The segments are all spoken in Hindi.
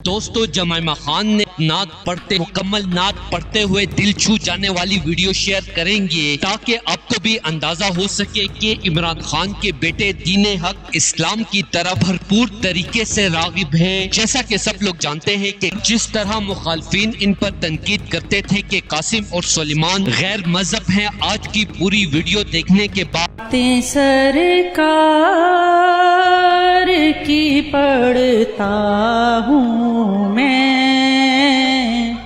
दोस्तों, जमाइमा खान ने मुकम्मल नात पढ़ते हुए दिल छू जाने वाली वीडियो शेयर करेंगे ताकि आपको भी अंदाजा हो सके कि इमरान खान के बेटे दीने हक इस्लाम की तरफ भरपूर तरीके से रागिब हैं। जैसा कि सब लोग जानते हैं कि जिस तरह मुखालफिन इन पर तनकीद करते थे कि कासिम और सुलेमान गैर मजहब हैं, आज की पूरी वीडियो देखने के बाद सरकार की पढ़ता हूँ मैं,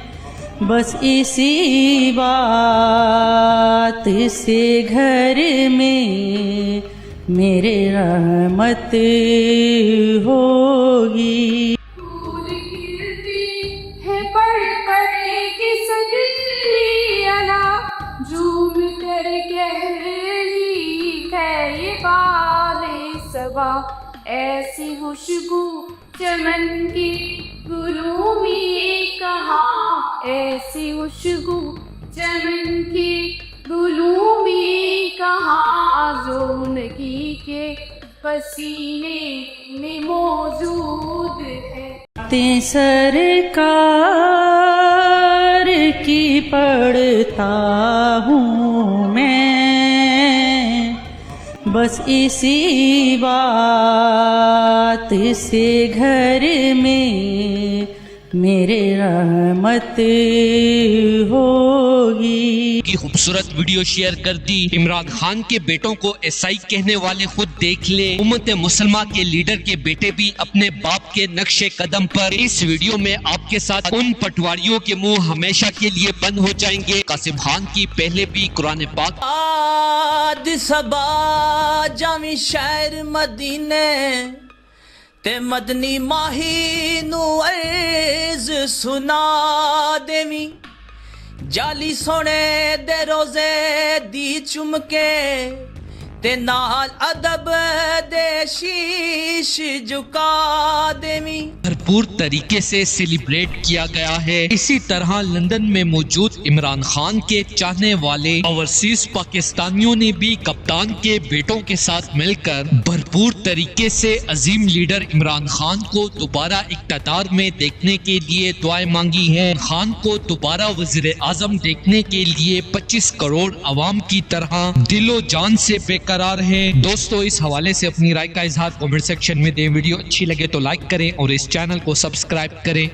बस इसी बात से घर में मेरे रहमत होगी। फूल गिरती है पढ़ कर किस अला, झूम कर कह रही है ये बाले सबा, ऐसी खुशबू चमन की गुलों में कहाँ, ऐसी खुशबू चमन की गुलों में कहाँ, ज़ोनगी के पसीने में मौजूद है। सरकार की पढ़ता हूँ मैं, बस इसी बात से घर में मेरे रहमत होगी। की खूबसूरत वीडियो शेयर कर दी। इमरान खान के बेटों को ईसाई कहने वाले खुद देख ले। उम्मत मुसलमान के लीडर के बेटे भी अपने बाप के नक्शे कदम पर। इस वीडियो में आपके साथ उन पटवारियों के मुंह हमेशा के लिए बंद हो जाएंगे। कासिम खान की पहले भी कुरान पाक सबा जामी शहर मदीने ते मदनी माही नू अर्ज सुना देवी, जाली सोने दे रोजे दी चुमके ते नाल अदब दे शीश झुका देवी। भरपूर तरीके से सेलिब्रेट किया गया है। इसी तरह लंदन में मौजूद इमरान खान के चाहने वाले ओवरसीज पाकिस्तानियों ने भी कप्तान के बेटों के साथ मिलकर भरपूर तरीके से अजीम लीडर इमरान खान को दोबारा इक़्तिदार में देखने के लिए दुआएं मांगी है। खान को दोबारा वज़ीर आज़म देखने के लिए 25 करोड़ अवाम की तरह दिलो जान से बेकरार है। दोस्तों, इस हवाले से अपनी राय का इजहार कमेंट सेक्शन में दें। वीडियो अच्छी लगे तो लाइक करें और इस चैनल को सब्सक्राइब करें।